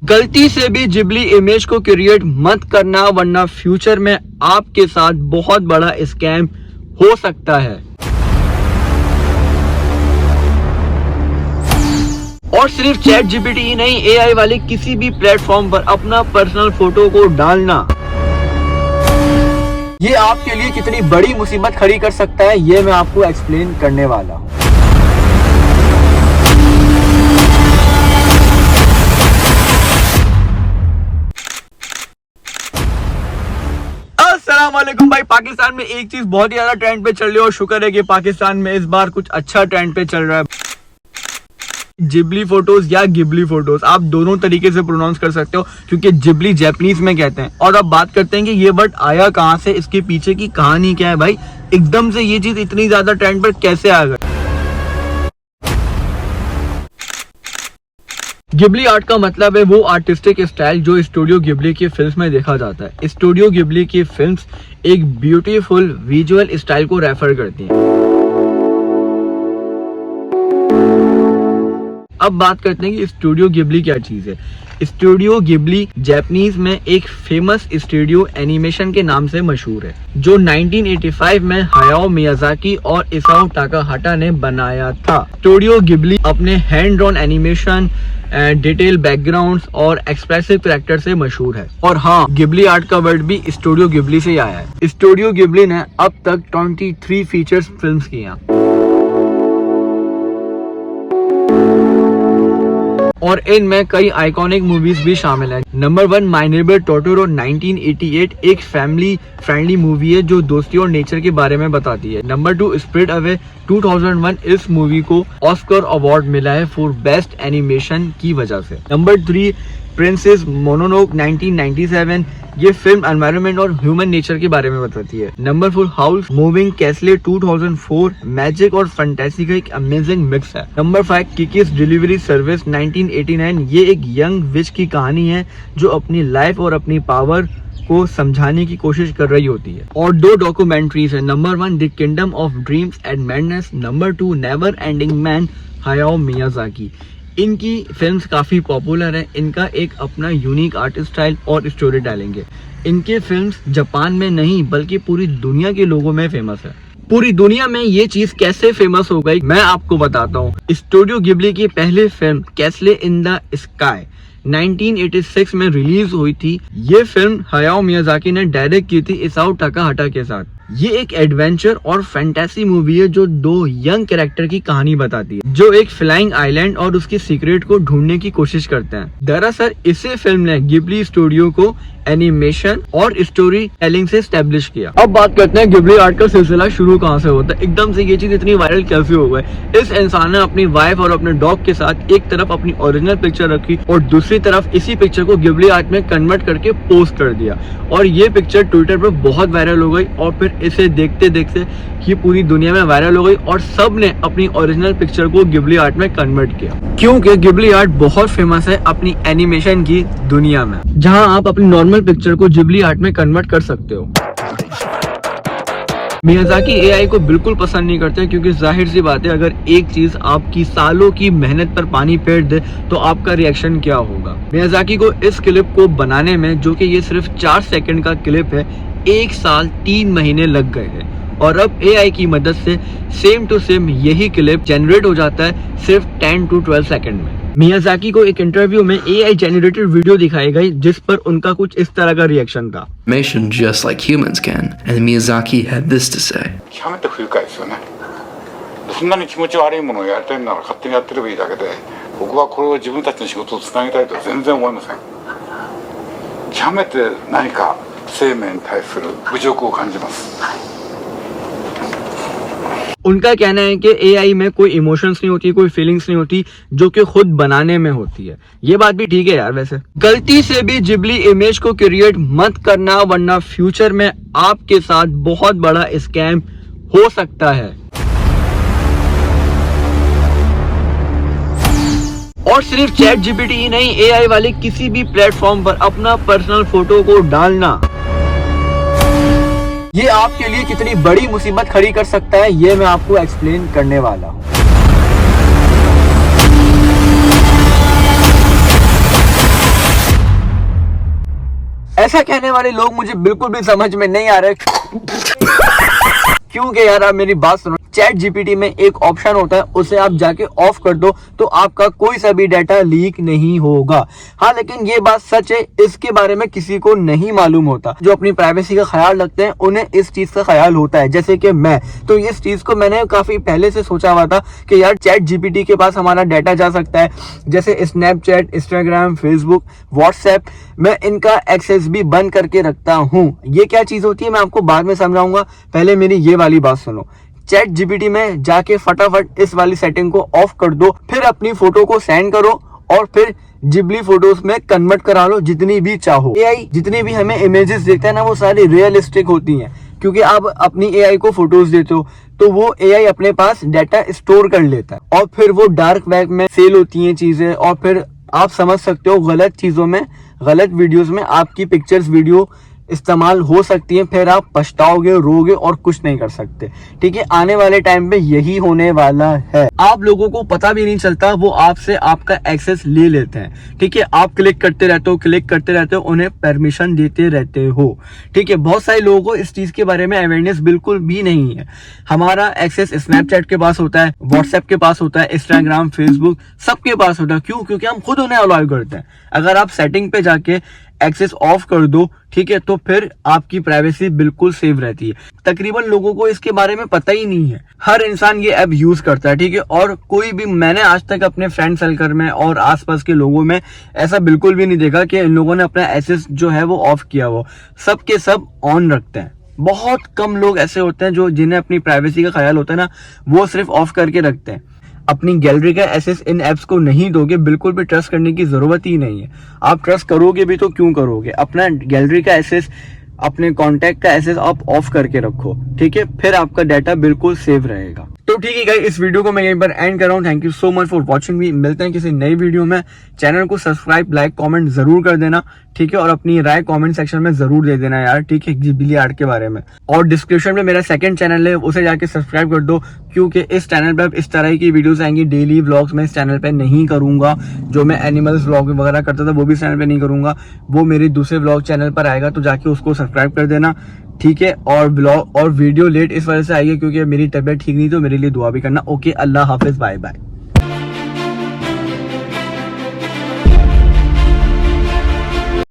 गलती से भी जिबली इमेज को क्रिएट मत करना, वरना फ्यूचर में आपके साथ बहुत बड़ा स्कैम हो सकता है। और सिर्फ चैट जीपीटी ही नहीं, एआई वाले किसी भी प्लेटफॉर्म पर अपना पर्सनल फोटो को डालना, ये आपके लिए कितनी बड़ी मुसीबत खड़ी कर सकता है, ये मैं आपको एक्सप्लेन करने वाला हूं। अस्सलामुअलैकुम भाई। पाकिस्तान में एक चीज बहुत ही ज्यादा ट्रेंड पे चल रही है और शुक्र है कि पाकिस्तान में इस बार कुछ अच्छा ट्रेंड पे चल रहा है। जिबली फोटोज या गिबली फोटोज, आप दोनों तरीके से प्रोनाउंस कर सकते हो, क्योंकि जिबली जापानीज में कहते हैं। और अब बात करते हैं कि ये वर्ड आया कहां से, इसके पीछे की कहानी क्या है भाई, एकदम से ये चीज इतनी ज्यादा ट्रेंड पर कैसे आ गई। गिबली आर्ट का मतलब है वो आर्टिस्टिक स्टाइल जो स्टूडियो गिबली की फिल्म्स में देखा जाता है। स्टूडियो गिबली की फिल्म्स एक ब्यूटीफुल विजुअल स्टाइल को रेफर करती हैं। अब बात करते हैं कि स्टूडियो गिबली क्या चीज है। स्टूडियो गिबली जापानीज में एक फेमस स्टूडियो एनिमेशन के नाम से मशहूर है, जो 1985 में हायाओ मियाजाकी और इसाओ टाकाहाटा ने बनाया था। स्टूडियो गिबली अपने hand drawn animation, detail backgrounds और एक्सप्रेसिव कैरेक्टर से मशहूर है। और हाँ, गिबली आर्ट का वर्ड भी स्टूडियो गिबली से ही आया है। स्टूडियो गिबली ने अब तक 23 फीचर्स फिल्म्स की हैं और इनमें कई आइकॉनिक मूवीज भी शामिल हैं। नंबर 1 माय नेबर टोटोरो 1988 एक फैमिली फ्रेंडली मूवी है जो दोस्ती और नेचर के बारे में बताती है। नंबर 2 स्पिरिट अवे 2001, इस मूवी को ऑस्कर अवार्ड मिला है फॉर बेस्ट एनिमेशन की वजह से। नंबर 3 प्रिंसेस मोनोनोक 1997, ये फिल्म एनवायरनमेंट और ह्यूमन नेचर के बारे में बताती है। नंबर 4 हाउस मूविंग कैसले 2004, मैजिक और फैंटेसी का एक अमेजिंग मिक्स है। नंबर 5 किकीज डिलीवरी सर्विस 1989, ये एक यंग विच की कहानी है जो अपनी लाइफ और अपनी पावर को समझाने की कोशिश कर रही होती है। और 2 डॉक्यूमेंट्रीज है। Number 1 the kingdom of dreams and madness, number 2 never ending man Hayao Miyazaki. इनकी फिल्म्स काफी पॉपुलर है। इनका एक अपना यूनिक आर्ट स्टाइल और स्टोरी टेलिंग है। इनके फिल्म्स जापान में नहीं बल्कि पूरी दुनिया के लोगों में फेमस है। पूरी दुनिया में ये चीज कैसे फेमस हो गई मैं आपको बताता हूँ। स्टूडियो गिबली की पहली फिल्म कैसले इन द स्काई 1986 में रिलीज हुई थी। ये फिल्म हायाओ मियाजाकी ने डायरेक्ट की थी इसाओ टाकाहाटा के साथ। ये एक एडवेंचर और फैंटेसी मूवी है जो 2 यंग कैरेक्टर की कहानी बताती है, जो एक फ्लाइंग आइलैंड और उसकी सीक्रेट को ढूंढने की कोशिश करते हैं। दरअसल इसी फिल्म ने गिबली स्टूडियो को एनिमेशन और स्टोरी टेलिंग से एस्टेब्लिश किया। अब बात करते हैं गिबली आर्ट का सिलसिला शुरू कहाँ से होता है, एकदम से ये चीज इतनी वायरल कैसे हो गई। इस इंसान ने अपनी वाइफ और अपने डॉग के साथ एक तरफ अपनी ओरिजिनल पिक्चर रखी और दूसरी तरफ इसी पिक्चर को गिबली आर्ट में कन्वर्ट करके पोस्ट कर दिया और ये पिक्चर ट्विटर पर बहुत वायरल हो गई। और फिर इसे देखते देखते ये पूरी दुनिया में वायरल हो गई और सब ने अपनी ओरिजिनल पिक्चर को गिबली आर्ट में कन्वर्ट किया, क्योंकि गिबली आर्ट बहुत फेमस है अपनी एनिमेशन की दुनिया में, जहां आप अपनी नॉर्मल पिक्चर को गिबली आर्ट में कन्वर्ट कर सकते हो। मियाजाकी एआई को बिल्कुल पसंद नहीं करते, क्योंकि जाहिर सी बात है, अगर एक चीज आपकी सालों की मेहनत पर पानी फेर दे तो आपका रिएक्शन क्या होगा। मियाजाकी को इस क्लिप को बनाने में, जो कि ये सिर्फ 4 सेकंड का क्लिप है, 1 साल 3 महीने लग गए हैं। और अब एआई की मदद से सेम टू सेम यही क्लिप जनरेट हो जाता है सिर्फ 10 to 12 सेकंड में। मियाजाकी को एक इंटरव्यू में एआई जनरेटेड वीडियो दिखाई गई जिस पर उनका कुछ इस तरह का रिएक्शन था। Just like humans can, and Miyazaki had this to say. 極めて不愉快ですよね。そんなに気持ち悪いものをやりたいなら勝手にやってればいいだけで、僕はこれを自分たちの仕事をつなげたいとは全然思いません。極めて何か生命に対する侮辱を感じます。उनका कहना है कि एआई में कोई इमोशंस नहीं होती, कोई फीलिंग्स नहीं होती, जो कि खुद बनाने में होती है। ये बात भी ठीक है यार। वैसे गलती से भी जिबली इमेज को क्रिएट मत करना, वरना फ्यूचर में आपके साथ बहुत बड़ा स्कैम हो सकता है। और सिर्फ चैट जीपीटी ही नहीं, एआई वाले किसी भी प्लेटफॉर्म पर अपना पर्सनल फोटो को डालना, ये आपके लिए कितनी बड़ी मुसीबत खड़ी कर सकता है, ये मैं आपको एक्सप्लेन करने वाला हूँ। ऐसा कहने वाले लोग मुझे बिल्कुल भी समझ में नहीं आ रहे क्योंकि यार आप मेरी बात सुनो, चैट जीपीटी में एक ऑप्शन होता है, उसे आप जाके ऑफ कर दो तो आपका कोई सा भी डाटा लीक नहीं होगा। हाँ, लेकिन ये बात सच है, इसके बारे में किसी को नहीं मालूम होता। जो अपनी प्राइवेसी का ख्याल रखते हैं उन्हें इस चीज का ख्याल होता है, जैसे कि मैं तो इस चीज को मैंने काफी पहले से सोचा हुआ था कि यार चैट जीपीटी के पास हमारा डाटा जा सकता है, जैसे स्नैपचैट, इंस्टाग्राम, फेसबुक, व्हाट्सएप, मैं इनका एक्सेस भी बंद करके रखता हूँ। ये क्या चीज होती है मैं आपको बाद में समझाऊंगा, पहले मेरी ये वाली बात सुनो। चैट जीपीटी में जाके फटाफट इस वाली सेटिंग को ऑफ कर दो, फिर अपनी फोटो को सेंड करो और फिर जिबली फोटोज में कन्वर्ट करा लो जितनी भी चाहो। एआई जितनी भी हमें इमेजेस देता है ना, वो सारी रियलिस्टिक होती हैं, क्योंकि आप अपनी एआई को फोटोज देते हो तो वो एआई अपने पास डाटा स्टोर कर लेता है और फिर वो डार्क वेब में सेल होती हैं चीजें, और फिर आप समझ सकते हो गलत चीजों में, गलत वीडियोस में आपकी पिक्चर्स, वीडियो इस्तेमाल हो सकती है, फिर आप पछताओगे, रोगे और कुछ नहीं कर सकते। ठीक है, आने वाले टाइम पे यही होने वाला है। आप लोगों को पता भी नहीं चलता, वो आपसे आपका एक्सेस ले लेते हैं। ठीक है, आप क्लिक करते रहते हो, उन्हें परमिशन देते रहते हो। ठीक है, बहुत सारे लोगों को इस चीज के बारे में अवेयरनेस बिल्कुल भी नहीं है। हमारा एक्सेस स्नैपचैट के पास होता है, व्हाट्सएप के पास होता है, इंस्टाग्राम, फेसबुक, सबके पास होता है। क्यों? क्योंकि हम खुद उन्हें अलाउ करते हैं। अगर आप सेटिंग पे जाके एक्सेस ऑफ कर दो, ठीक है, तो फिर आपकी प्राइवेसी बिल्कुल सेव रहती है। तकरीबन लोगों को इसके बारे में पता ही नहीं है। हर इंसान ये ऐप यूज करता है, ठीक है, और कोई भी, मैंने आज तक अपने फ्रेंड सर्कल में और आसपास के लोगों में ऐसा बिल्कुल भी नहीं देखा कि इन लोगों ने अपना एक्सेस जो है वो ऑफ किया हो। सब के सब ऑन रखते हैं। बहुत कम लोग ऐसे होते हैं जो जिन्हें अपनी प्राइवेसी का ख्याल होता है ना, वो सिर्फ ऑफ करके रखते हैं। अपनी गैलरी का एक्सेस इन ऐप्स को नहीं दोगे, बिल्कुल भी ट्रस्ट करने की जरूरत ही नहीं है। आप ट्रस्ट करोगे भी तो क्यों करोगे? अपना गैलरी का एक्सेस, अपने कॉन्टैक्ट का एक्सेस आप ऑफ करके रखो, ठीक है, फिर आपका डाटा बिल्कुल सेव रहेगा। तो ठीक है गाइस, इस वीडियो को मैं यहीं पर एंड कर रहा हूँ। Thank you so much for watching मी। मिलते हैं किसी नई वीडियो में। चैनल को सब्सक्राइब, लाइक, कमेंट जरूर कर देना, ठीक है, और अपनी राय कमेंट सेक्शन में जरूर दे देना यार, ठीक है, जिबली आर्ट के बारे में। और डिस्क्रिप्शन में मेरा सेकंड चैनल है, उसे जाके सब्सक्राइब कर दो, क्योंकि इस चैनल पर इस तरह की वीडियोस आएंगी। डेली व्लॉग्स में इस चैनल पे नहीं करूंगा, जो मैं एनिमल्स व्लॉग वगैरह करता था वो भी इस चैनल पे नहीं करूंगा, वो मेरे दूसरे व्लॉग चैनल पर आएगा, तो जाके उसको सब्सक्राइब कर देना, ठीक है। और ब्लॉग और वीडियो लेट इस वजह से आई है क्योंकि मेरी तबीयत ठीक नहीं, तो मेरे लिए दुआ भी करना। ओके, अल्लाह हाफिज, बाय बाय।